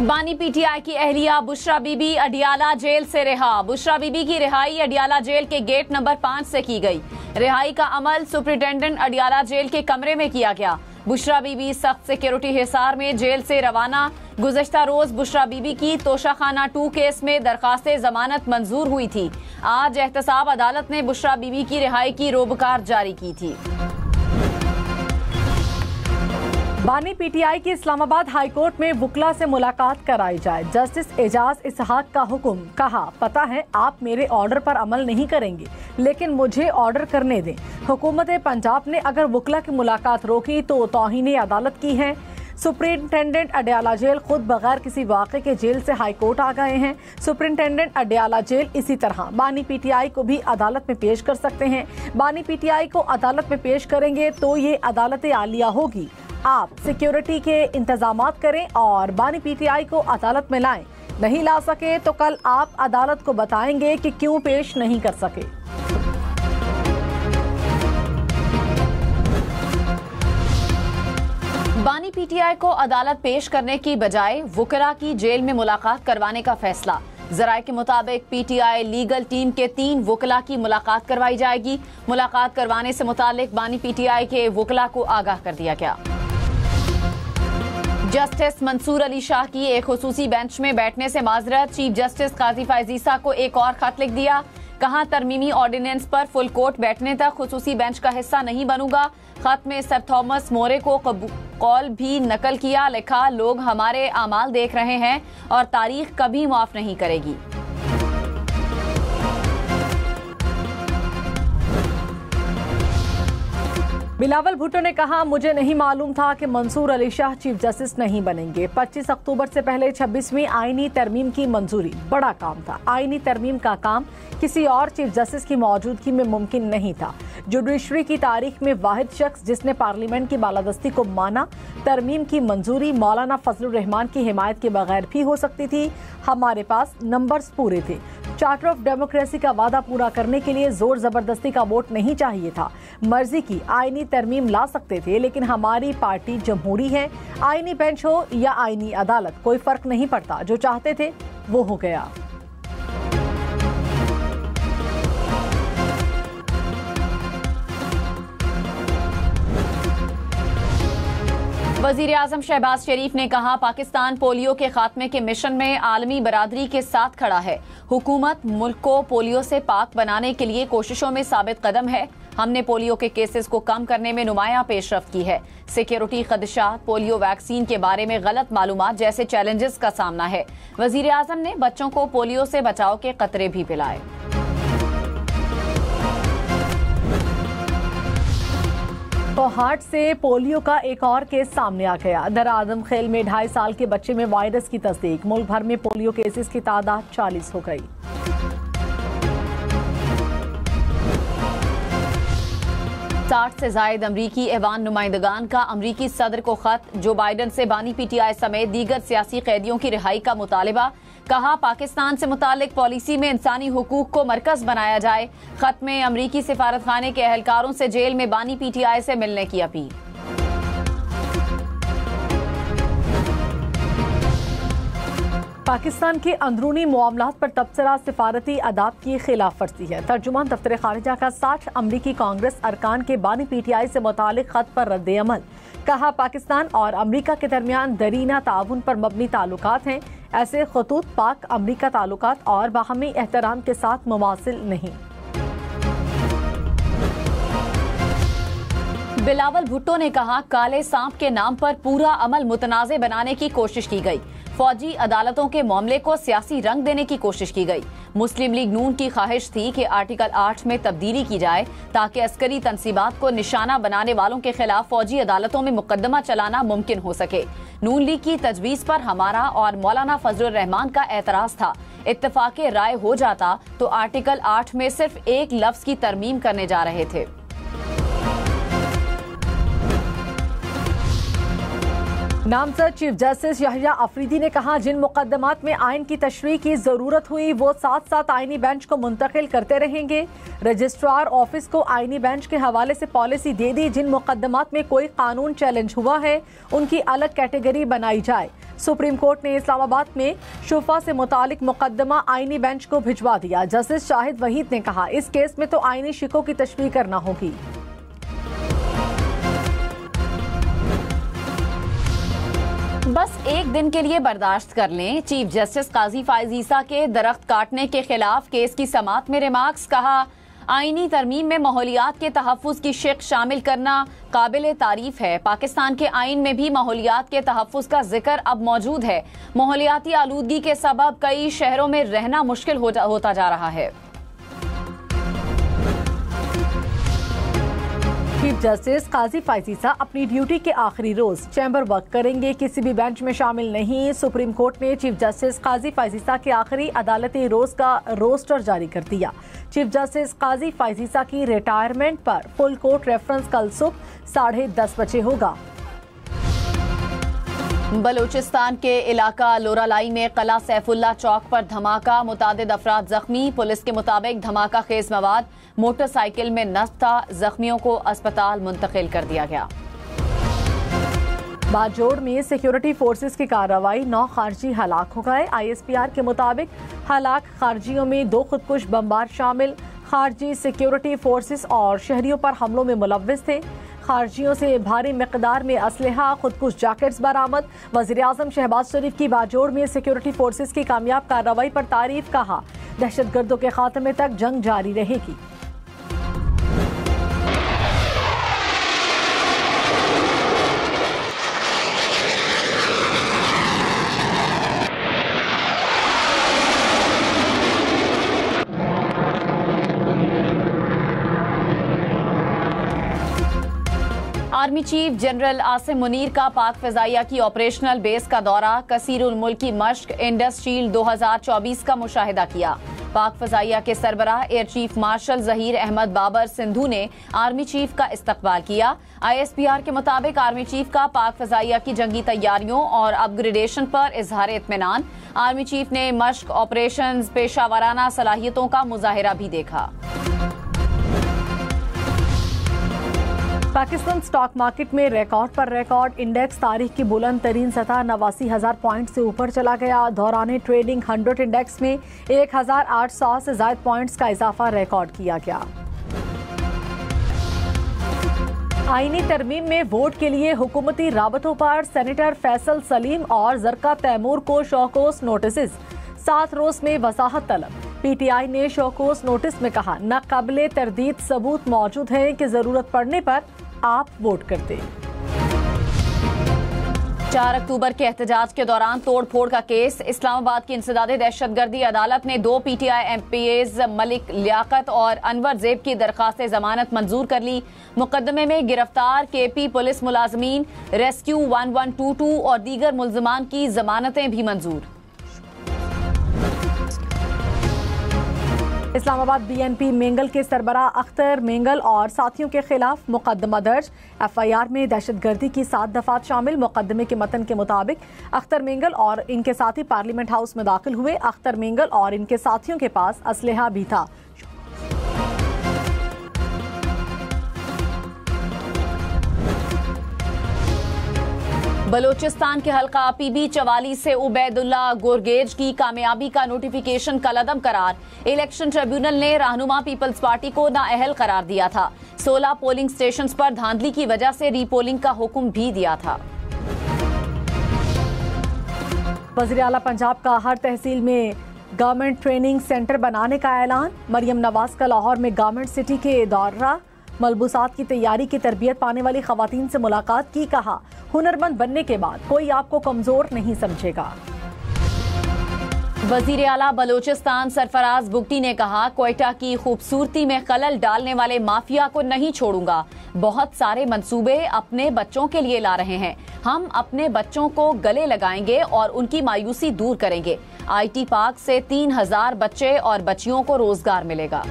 बानी पीटीआई की अहलिया बुशरा बीबी अडियाला जेल से रिहा। बुशरा बीबी की रिहाई अडियाला जेल के गेट नंबर 5 से की गई। रिहाई का अमल सुप्रिंटेंडेंट अडियाला जेल के कमरे में किया गया। बुशरा बीबी सख्त सिक्योरिटी हिसार में जेल से रवाना। गुज़श्ता रोज बुशरा बीबी की तोशाखाना 2 केस में दरखास्त जमानत मंजूर हुई थी। आज एहतसाब अदालत ने बुशरा बीबी की रिहाई की रोबकार जारी की थी। बानी पीटीआई की इस्लामाबाद हाई कोर्ट में वुकला से मुलाकात कराई जाए। जस्टिस एजाज इसहाक का हुक्म। कहा, पता है आप मेरे ऑर्डर पर अमल नहीं करेंगे, लेकिन मुझे ऑर्डर करने दें। हुकूमत पंजाब ने अगर वुकला की मुलाकात रोकी तो तौहीन अदालत की है। सुप्रिंटेंडेंट अडियाला जेल खुद बगैर किसी वाक़े के जेल से हाई कोर्ट आ गए हैं। सुप्रिंटेंडेंट अडियाला जेल इसी तरह बानी पीटीआई को भी अदालत में पेश कर सकते हैं। बानी पीटीआई को अदालत में पेश करेंगे तो ये अदालत आलिया होगी। आप सिक्योरिटी के इंतजामात करें और बानी पीटीआई को अदालत में लाएं। नहीं ला सके तो कल आप अदालत को बताएंगे कि क्यों पेश नहीं कर सके। बानी पीटीआई को अदालत पेश करने की बजाय वुकला की जेल में मुलाकात करवाने का फैसला। जराये के मुताबिक पीटीआई लीगल टीम के 3 वुकला की मुलाकात करवाई जाएगी। मुलाकात करवाने से मुतालिक बानी पीटीआई के वुकला को आगाह कर दिया गया। जस्टिस मंसूर अली शाह की एक खुसूसी बेंच में बैठने से माजरत। चीफ जस्टिस काजी फायजीसा को एक और खत लिख दिया। कहा, तरमीमी ऑर्डिनेंस पर फुल कोर्ट बैठने तक खुसूसी बेंच का हिस्सा नहीं बनूंगा। खत में सर थॉमस मोरे को कौल भी नकल किया। लिखा, लोग हमारे आमाल देख रहे हैं और तारीख कभी माफ नहीं करेगी। बिलावल भुट्टो ने कहा, मुझे नहीं मालूम था कि मंसूर अली शाह चीफ जस्टिस नहीं बनेंगे। 25 अक्टूबर से पहले 26वीं आईनी तरमीम की मंजूरी बड़ा काम था। आईनी तरमीम का काम किसी और चीफ जस्टिस की मौजूदगी में मुमकिन नहीं था। जुडिशरी की तारीख में वाहिद शख्स जिसने पार्लियामेंट की बालादस्ती को माना। तरमीम की मंजूरी मौलाना फजलुर रहमान की हिमायत के बगैर भी हो सकती थी। हमारे पास नंबर्स पूरे थे। चार्टर ऑफ डेमोक्रेसी का वादा पूरा करने के लिए जोर जबरदस्ती का वोट नहीं चाहिए था। मर्जी की आईनी तरमीम ला सकते थे, लेकिन हमारी पार्टी जमहूरी है। आईनी बेंच हो या आईनी अदालत, कोई फर्क नहीं पड़ता। जो चाहते थे वो हो गया। वजीर आजम शहबाज शरीफ ने कहा, पाकिस्तान पोलियो के खात्मे के मिशन में आलमी बरादरी के साथ खड़ा है। हुकूमत मुल्क को पोलियो से पाक बनाने के लिए कोशिशों में साबित कदम है। हमने पोलियो के केसेस को कम करने में नुमाया पेशरफ्त की है। सिक्योरिटी खदशात, पोलियो वैक्सीन के बारे में गलत मालूमात जैसे चैलेंजेस का सामना है। वजीर आजम ने बच्चों को पोलियो से बचाव के कतरे भी पिलाए। कोहाट से पोलियो का एक और केस सामने आ गया। दर आदम खेल में 2.5 साल के बच्चे में वायरस की तस्दीक। मुल्क भर में पोलियो केसेस की तादाद 40 हो गई। साठ से जायद अमरीकी ऐवान नुमाइंदगान का अमरीकी सदर को खत। जो बाइडन से बानी पीटीआई समेत दीगर सियासी कैदियों की रिहाई का मुतालिबा। कहा, पाकिस्तान से मुतालिक पॉलिसी में इंसानी हुकूक को मरकज बनाया जाए। खत में अमरीकी सिफारत खाने के अहलकारों से जेल में बानी पीटीआई से मिलने की अपील। पाकिस्तान के अंदरूनी मामलात पर तबसरा सिफारती आदाब की खिलाफ वर्जी है। तर्जुमान दफ्तर खारिजा का 60 अमरीकी कांग्रेस अरकान के बानी पीटीआई से मुतालिक खत पर रद्द अमल। कहा, पाकिस्तान और अमरीका के दरमियान दरीना ताउन पर मबनी ताल्लुकात हैं। ऐसे खतूत पाक अमरीका ताल्लुकात और बाहमी एहतराम के साथ मुमासिल नहीं। बिलावल भुट्टो ने कहा, काले सांप के नाम पर पूरा अमल मुतनाज़े बनाने की कोशिश की गई। फौजी अदालतों के मामले को सियासी रंग देने की कोशिश की गई। मुस्लिम लीग नून की ख्वाहिश थी कि आर्टिकल 8 में तब्दीली की जाए ताकि अस्करी तंसीबात को निशाना बनाने वालों के खिलाफ फौजी अदालतों में मुकदमा चलाना मुमकिन हो सके। नून लीग की तजवीज पर हमारा और मौलाना फजलुर रहमान का एतराज था। इत्तफाक़े राय हो जाता तो आर्टिकल 8 में सिर्फ एक लफ्ज की तरमीम करने जा रहे थे। नामजद चीफ जस्टिस यहया अफरीदी ने कहा, जिन मुकदमात में आइन की तशरीह की जरूरत हुई वो साथ साथ आइनी बेंच को मुंतकिल करते रहेंगे। रजिस्ट्रार ऑफिस को आइनी बेंच के हवाले से पॉलिसी दे दी, जिन मुकदमात में कोई कानून चैलेंज हुआ है उनकी अलग कैटेगरी बनाई जाए। सुप्रीम कोर्ट ने इस्लामाबाद में शुफा से मुतालिक मुकदमा आइनी बेंच को भिजवा दिया। जस्टिस शाहिद वहीद ने कहा, इस केस में तो आइनी शिकों की तशरीह करना होगी। बस एक दिन के लिए बर्दाश्त कर लें। चीफ जस्टिस काजी फाइज ईसा के दरख्त काटने के खिलाफ केस की समाअत में रिमार्क्स। कहा, आईनी तरमीम में माहौलियात के तहफ़्फ़ुज़ की शिक शामिल करना काबिल तारीफ है। पाकिस्तान के आइन में भी माहौलियात के तहफ़्फ़ुज़ का जिक्र अब मौजूद है। माहौलियाती आलूदगी के सबब कई शहरों में रहना मुश्किल होता जा रहा है। चीफ जस्टिस काजी फाइज ईसा अपनी ड्यूटी के आखिरी रोज चैम्बर वर्क करेंगे, किसी भी बेंच में शामिल नहीं। सुप्रीम कोर्ट ने चीफ जस्टिस काजी फाइज ईसा के आखिरी अदालती रोज का रोस्टर जारी कर दिया। चीफ जस्टिस काजी फाइज ईसा की रिटायरमेंट पर फुल कोर्ट रेफरेंस कल सुबह 10:30 बजे होगा। बलूचिस्तान के इलाका लोरालाई में कला सैफुल्ला चौक पर धमाका, मुतादिद अफराद जख्मी। पुलिस के मुताबिक धमाका खेज मवाद मोटरसाइकिल में नस्ब था। जख्मियों को अस्पताल मुंतकिल कर दिया गया। बाजोड़ में सिक्योरिटी फोर्सेस की कार्रवाई, 9 खारजी हलाक हो गए। ISPR के मुताबिक हलाक खारजियों में 2 खुदकुश बमबार शामिल। खारजी सिक्योरिटी फोर्सेस और शहरियों पर हमलों में मुलव्विस थे। खारजियों से भारी मिकदार में असलहा, खुदकुश जैकेट्स बरामद। वज़ीर-ए-आज़म शहबाज शरीफ की बाजोड़ में सिक्योरिटी फोर्सेस की कामयाब कार्रवाई पर तारीफ। कहा, दहशतगर्दों के खात्मे तक जंग जारी रहेगी। Army chief general Asim Munir का पाक फ़िज़ाइया की ऑपरेशनल बेस का दौरा, कसीरुल मुल्की मश्क इंडस शील्ड 2024 का मुशाहिदा किया। पाक फ़िज़ाइया के सरबराह air chief marshal Zaheer Ahmed Babar Sidhu ने आर्मी चीफ का इस्तकबाल किया। ISPR के मुताबिक आर्मी चीफ का पाक फ़िज़ाइया की जंगी तैयारियों और अपग्रेडेशन पर इजहार इत्मीनान। आर्मी चीफ ने मश्क ऑपरेशन पेशावराना सलाहियतों का मुजाहिरा भी देखा। पाकिस्तान स्टॉक मार्केट में रिकॉर्ड पर रिकॉर्ड, इंडेक्स तारीख की बुलंद तरीन सतह 89,000 पॉइंट से ऊपर चला गया। दौरान ट्रेडिंग 100 इंडेक्स में 1,800 से ज्यादा पॉइंट्स का इजाफा रिकॉर्ड किया गया। आईनी तरमीम में वोट के लिए हुकूमती राबतों पर सेनेटर फैसल सलीम और जरका तैमूर को शौकोस नोटिस, 7 रोज में वजाहत तलब। PTI ने शौकोस नोटिस में कहा, नाकाबिले तरदीद सबूत मौजूद हैं कि जरूरत पड़ने पर आप वोट करते। 4 अक्टूबर के एहतजाज के दौरान तोड़ फोड़ का केस, इस्लामाबाद की इंसदादे दहशतगर्दी अदालत ने 2 PTI MPAs मलिक लियाकत और अनवर ज़ेब की दरखास्त जमानत मंजूर कर ली। मुकदमे में गिरफ्तार KP पुलिस मुलाजमीन, रेस्क्यू 1122 और दीगर मुल्जमान की जमानतें भी मंजूर। इस्लामाबाद BNP मेंगल के सरबराह अख्तर मेंगल और साथियों के खिलाफ मुकदमा दर्ज। FIR में दहशतगर्दी की 7 दफात शामिल। मुकदमे के मतन के मुताबिक अख्तर मेंगल और इनके साथी पार्लियामेंट हाउस में दाखिल हुए। अख्तर मेंगल और इनके साथियों के पास असलहा भी था। बलूचिस्तान के हल्का PB 44 से उबैदुल्ला गुरगेज की कामयाबी का नोटिफिकेशन कलअदम करार। इलेक्शन ट्रिब्यूनल ने रहनुमा पीपल्स पार्टी को नाअहल करार दिया था। 16 पोलिंग स्टेशंस पर धांधली की वजह से रीपोलिंग का हुक्म भी दिया था। वज़ीर आला पंजाब का हर तहसील में गवर्नमेंट ट्रेनिंग सेंटर बनाने का ऐलान। मरियम नवाज का लाहौर में गवर्नमेंट सिटी के दौरा, मलबूसात की तैयारी की तरबियत पाने वाली खवातीन से मुलाकात की। कहा, हुनरमंद बनने के बाद कोई आपको कमजोर नहीं समझेगा। वजीर आला बलूचिस्तान सरफराज बुगटी ने कहा, क्वेटा की खूबसूरती में खलल डालने वाले माफिया को नहीं छोड़ूंगा। बहुत सारे मंसूबे अपने बच्चों के लिए ला रहे हैं। हम अपने बच्चों को गले लगाएंगे और उनकी मायूसी दूर करेंगे। IT पार्क से 3000 बच्चे और बच्चियों को रोजगार मिलेगा।